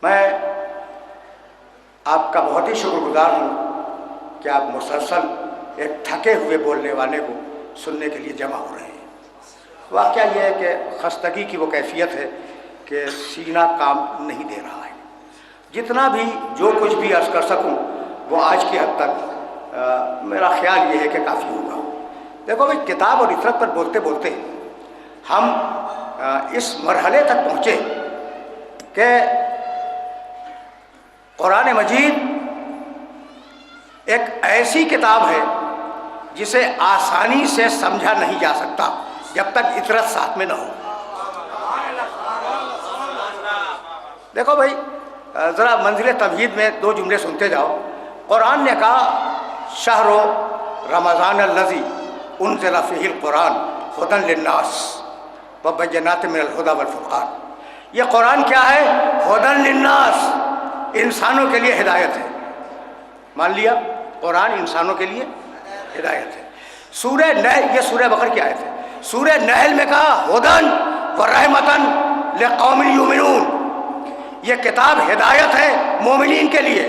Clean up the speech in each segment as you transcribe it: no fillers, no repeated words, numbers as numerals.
میں آپ کا بہت ہی شکر گزار ہوں کہ آپ مسلسل ایک تھکے ہوئے بولنے والے کو سننے کے لیے جمع ہو رہے ہیں۔ واقعہ یہ ہے کہ خستگی کی وہ کیفیت ہے کہ سینہ کام نہیں دے رہا ہے۔ جتنا بھی جو کچھ بھی عرض کر سکوں وہ آج کی حد تک میرا خیال یہ ہے کہ کافی ہوگا۔ دیکھو بھائی، کتاب اور عطرت پر بولتے بولتے ہم اس مرحلے تک پہنچے کہ قرآن مجید ایک ایسی کتاب ہے جسے آسانی سے سمجھا نہیں جا سکتا جب تک عطرت ساتھ میں نہ ہو۔ دیکھو بھائی، ذرا منزل تمہید میں دو جملے سنتے جاؤ۔ قرآن نے کہا شہر رمضان الذی انزل فیہ القرآن ھدی للناس وبینات من الھدی والفرقان۔ یہ قرآن کیا ہے؟ ھدی للناس، انسانوں کے لیے ہدایت ہے۔ مان لیا، قرآن انسانوں کے لیے ہدایت ہے۔ سورہ نحل، یہ سورہ بقرہ کی آیت ہے، سورہ نحل میں کہا ھدی ورحمۃ لقوم یؤمنون، یہ کتاب ہدایت ہے مومنین کے لیے۔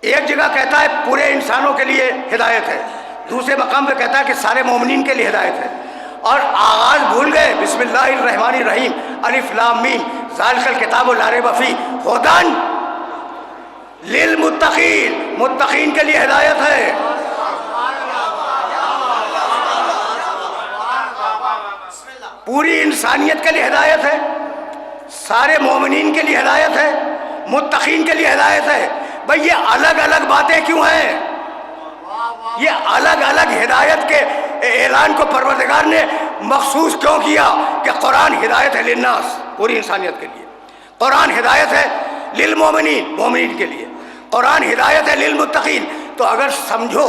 ایک جگہ کہتا ہے پورے انسانوں کے لیے ہدایت ہے، دوسرے مقام پہ کہتا ہے کہ سارے مومنین کے لیے ہدایت ہے۔ اور آغاز بھول گئے، بسم اللہ الرحمن الرحیم، الف لام میم ذالک الکتاب لا ریب فیہ ھدی للمتقین، متقین کے لیے ہدایت ہے۔ پوری انسانیت کے لیے ہدایت ہے، سارے مومنین کے لیے ہدایت ہے، متقین کے لیے ہدایت ہے۔ بھئی یہ الگ الگ باتیں کیوں ہیں؟ یہ الگ الگ ہدایت کے اعلان کو پروردگار نے مخصوص کیوں کیا کہ قرآن ہدایت ہے للناس، پوری انسانیت کے لیے، قرآن ہدایت ہے للمومنین، مومنین کے لیے، قرآن ہدایت ہے للمتقین۔ تو اگر سمجھو،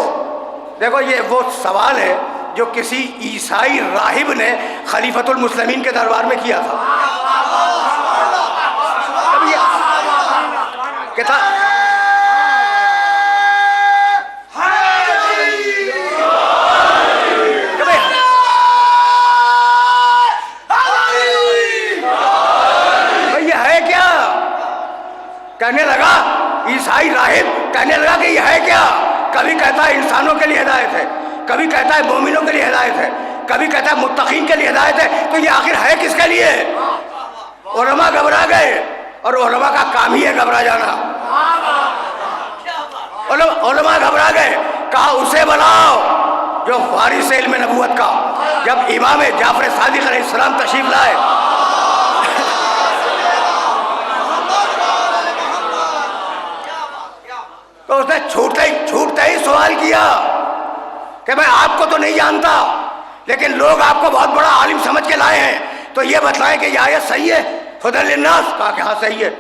دیکھو یہ وہ سوال ہے جو کسی عیسائی راہب نے خلیفۃ المسلمین کے دربار میں کیا تھا۔ اب یہ کتاب کہنے لگا، عیسائی راہب کہنے لگا کہ یہ ہے کیا؟ کبھی کہتا ہے انسانوں کے لیے ہدایت ہے، کبھی کہتا ہے مومنوں کے لیے ہدایت ہے، کبھی کہتا ہے متقین کے لیے ہدایت ہے، تو یہ آخر ہے کس کے لیے؟ علماء گھبرا گئے، اور علماء کا کام ہی ہے گھبرا جانا۔ علماء گھبرا گئے، کہا اسے بلاؤ جو وارث علم نبوت کا۔ جب امام جعفر صادق علیہ السلام تشریف لائے، تو اس نے چھوٹتے ہی سوال کیا کہ میں آپ کو تو نہیں جانتا، لیکن لوگ آپ کو بہت بڑا عالم سمجھ کے لائے ہیں، تو یہ بتلائیں کہ یہ آیت صحیح ہے ھدی للناس؟ کہا کہ ہاں صحیح ہے۔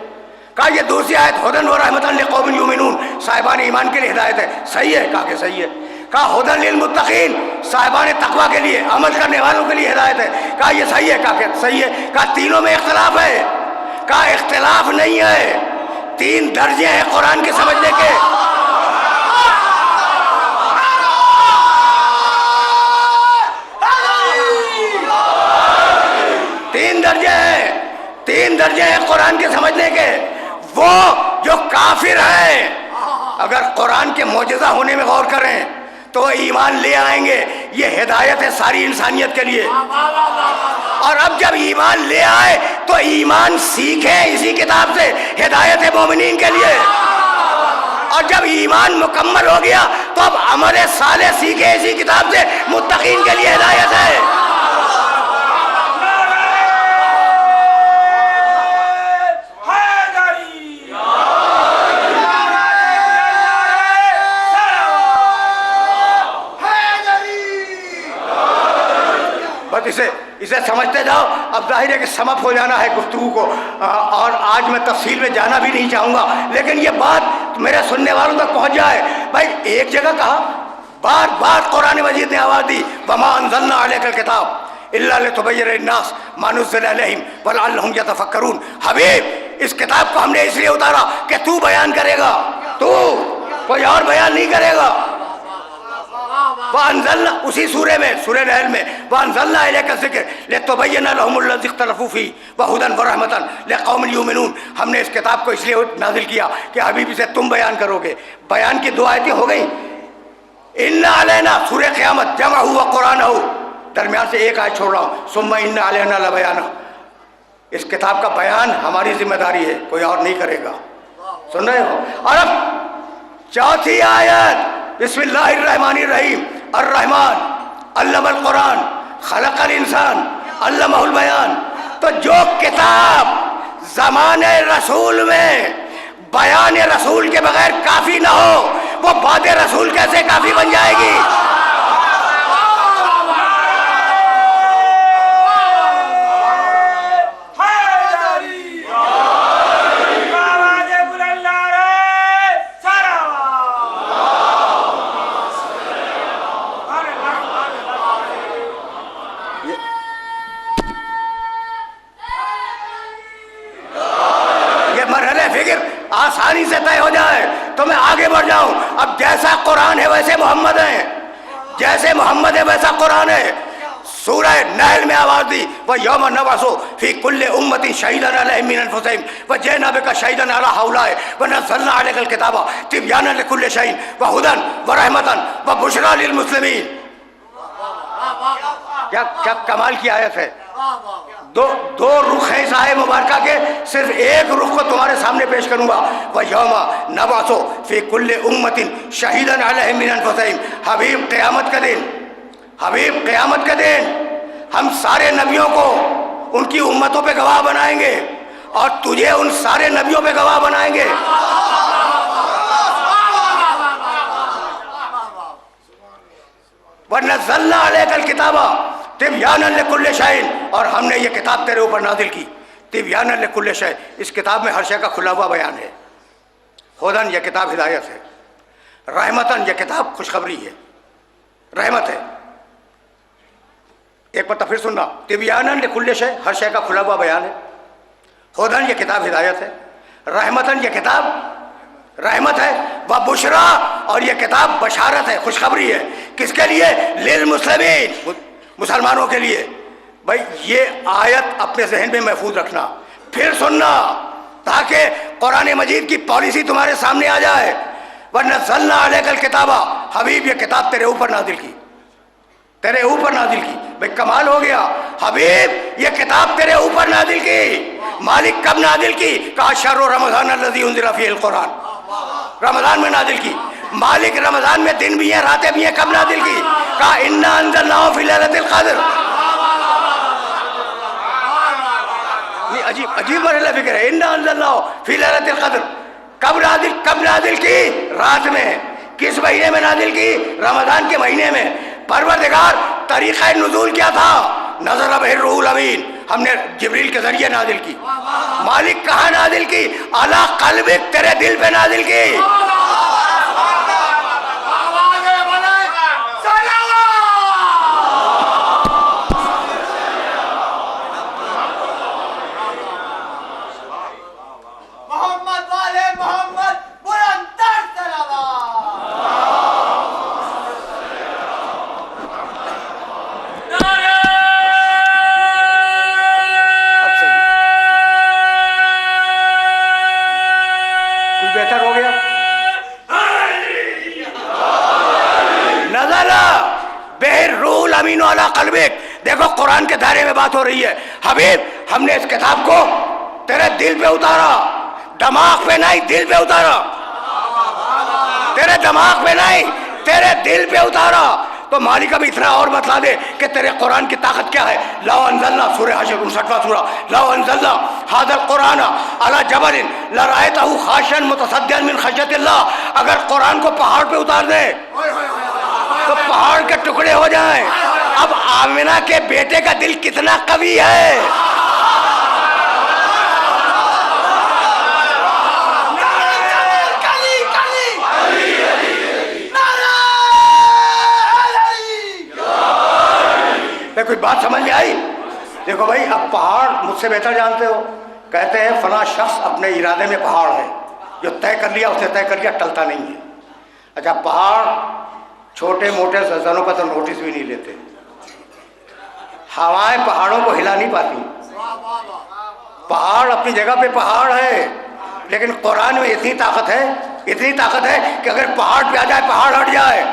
کہا یہ دوسری آیت ھدی ورحمۃ لقوم یؤمنون، صاحبان ایمان کے لیے ہدایت ہے، صحیح ہے؟ کہا کہ صحیح ہے۔ کہا ھدی للمتقین، صاحبان تقویٰ کے لیے، عمل کرنے والوں کے لیے ہدایت ہے، کہا یہ صحیح ہے؟ کہا کہ صحیح ہے۔ کہا تینوں میں اختلاف ہے؟ کہا اختلاف نہیں ہے، تین درجے ہیں قرآن کے سمجھنے کے۔ تین درجے ہیں قرآن کے سمجھنے کے۔ وہ جو کافر ہیں اگر قرآن کے معجزہ ہونے میں غور کریں تو ایمان لے آئیں گے، یہ ہدایت ہے ساری انسانیت کے لیے۔ اور اب جب ایمان لے آئے تو ایمان سیکھیں اسی کتاب سے، ہدایت ہے مومنین کے لیے۔ اور جب ایمان مکمل ہو گیا تو اب عمل صالح سیکھیں اسی کتاب سے، متقین کے لیے ہدایت ہے۔ اسے سمجھتے جاؤ۔ اب ظاہر ہے کہ سمپ ہو جانا ہے گفتگو کو، اور آج میں تفصیل میں جانا بھی نہیں چاہوں گا، لیکن یہ بات میرے سننے والوں تک پہنچ جائے۔ بھائی ایک جگہ کہا، بار بار قرآن مجید نے آواز دی، وما انزلنا علیک الکتاب الا لتبین للناس ما نزل الیہم ولعلہم یتفکرون۔ حبیب، اس کتاب کو ہم نے اس لیے اتارا کہ تو بیان کرے گا، تو کوئی اور بیان نہیں کرے گا۔ وانزلنا اسی سورے میں سورہ نحل میں وانزلنا الیک الذکر لتبین لهم الذی اختلفوا فیہ وہدی ورحمۃ لقوم یؤمنون. ہم نے اس کتاب کو اس لیے نازل کیا کہ حبیب سے تم بیان کرو گے. بیان کی 2 آیتیں ہو گئیں. ان علینا سورہ قیامت جمع ہوا قرآن ہو, درمیان سے ایک آیت چھوڑ رہا ہوں, ثم ان علینا لبیانہ. اس کتاب کا بیان ہماری ذمہ داری ہے, کوئی اور نہیں کرے گا. سن رہے ہو؟ اور اب 4تھی آیت, بسم اللہ الرحمن الرحیم. الرحمن علم القرآن خلق الانسان علمہ البیان. تو جو کتاب زمانے رسول میں بیان رسول کے بغیر کافی نہ ہو, وہ بعد رسول کیسے کافی بن جائے گی؟ آسانی سے طے ہو جائے تو میں آگے بڑھ جاؤں. اب جیسا قرآن ہے ویسے محمد ہیں, جیسے محمد ہے ویسا قرآن ہے. سورہ نحل میں آواز دی وَيَوْمَ نَبْعَثُ فِي كُلِّ أُمَّةٍ شَهِيدًا عَلَيْهِمْ مِنْ أَنفُسِهِمْ وَجِئْنَا بِكَ شَهِيدًا عَلَى هَؤُلَاءِ وَنَزَّلْنَا عَلَيْكَ الْكِتَابَ تِبْيَانًا لِكُلِّ شَيْءٍ وَهُدًى وَرَحْمَةً وَبُشْرَى لِلْمُسْلِمِينَ. کیا کمال کی آیت ہے. دو رخ ہیں اس آیت مبارکہ کے, صرف ایک رخ کو تمہارے سامنے پیش کروں گا. وَيَوْمَ نَبْعَثُ فِي كُلِّ أُمَّةٍ شَهِيدًا عَلَيْهِمْ مِنْ أَنفُسِهِمْ. حبیب قیامت کا دن, حبیب قیامت کا دن ہم سارے نبیوں کو ان کی امتوں پہ گواہ بنائیں گے, اور تجھے ان سارے نبیوں پہ گواہ بنائیں گے. وَنَزَّلْنَا عَلَيْكَ الْكِتَابَ تِبْيَانًا لِكُلِّ شَيْءٍ. اور ہم نے یہ کتاب تیرے اوپر نازل کی تِبْيَانًا لِكُلِّ شَيْءٍ. اس کتاب میں ہر شے کا کھلا ہوا بیان ہے. ہدن یہ کتاب ہدایت ہے. رحمتاً یہ کتاب خوشخبری ہے, رحمت ہے. ایک مرتبہ پھر سننا, تِبْيَانًا لِكُلِّ شَيْءٍ ہر شے کا کھلا ہوا بیان ہے. ہدن یہ کتاب ہدایت ہے. رحمتاً یہ کتاب رحمت ہے. وبشرا اور یہ کتاب بشارت ہے, خوشخبری ہے. کس کے لیے؟ للمسلمین, مسلمانوں کے لیے. بھائی یہ آیت اپنے ذہن میں محفوظ رکھنا, پھر سننا, تاکہ قرآن مجید کی پالیسی تمہارے سامنے آ جائے. وَنَزَّلْنَا عَلَيْكَ الْكِتَابَ, حبیب یہ کتاب تیرے اوپر نازل کی, تیرے اوپر نازل کی. بھائی کمال ہو گیا, حبیب یہ کتاب تیرے اوپر نازل کی. مالک کب نازل کی؟ کہا شہر رمضان الذی انزل فیہ القرآن, رمضان میں نازل کی. مالک رمضان میں دن بھی ہیں راتیں بھی ہیں, کب نازل کی؟ کہا انا انزلناہ فی لیلۃ القدر. یہ عجیب مرحلہ فکر ہے. انا انزلناہ فی لیلۃ القدر کب نازل کی؟ رات میں. کس مہینے میں نازل کی؟ رمضان کے مہینے میں. پروردگار طریقہ نزول کیا تھا؟ نزل بہ الروح الامین, ہم نے جبریل کے ذریعے نازل کی. مالک کہاں نازل کی؟ علی قلبک, تیرے دل پہ نازل کی. بہتر ہو گیا. نزل بہ الروح الامین علی قلبک. دیکھو قرآن کے دائرے میں بات ہو رہی ہے. حبیب ہم نے اس کتاب کو تیرے دل پہ اتارا, دماغ پہ نہیں, دل پہ اتارا. تیرے دماغ پہ نہیں, تیرے دل پہ اتارا. تو مالک اب اتنا اور بتلا دے کہ تیرے قرآن کی طاقت کیا ہے. لو انزلنا, سورہ حشر 59واں سورہ, لو انزلنا ھذا القرآن علی جبل لرأیتہ خاشعا متصدعا من خشیۃ اللہ. اگر قرآن کو پہاڑ پہ اتار دے تو پہاڑ کے ٹکڑے ہو جائیں. اب آمنہ کے بیٹے کا دل کتنا قوی ہے. کوئی بات سمجھ میں آئی؟ دیکھو بھائی, اب پہاڑ مجھ سے بہتر جانتے ہو. کہتے ہیں فلاں شخص اپنے ارادے میں پہاڑ ہے, جو طے کر لیا اس نے طے کر لیا, ٹلتا نہیں ہے. اچھا پہاڑ چھوٹے موٹے زلزلوں کا تو نوٹس بھی نہیں لیتے. ہوائیں پہاڑوں کو ہلا نہیں پاتی. پہاڑ اپنی جگہ پہ پہاڑ ہے، لیکن قرآن میں اتنی طاقت ہے کہ اگر پہاڑ پہ آ جائے، پہاڑ ہٹ جائے،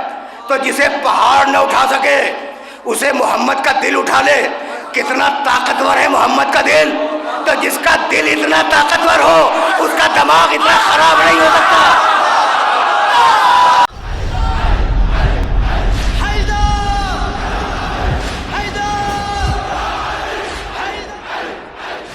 تو جسے پہاڑ نہ اٹھا سکے اسے محمد کا دل اٹھا لے. کتنا طاقتور ہے محمد کا دل. تو جس کا دل اتنا طاقتور ہو اس کا دماغ اتنا خراب نہیں ہو سکتا.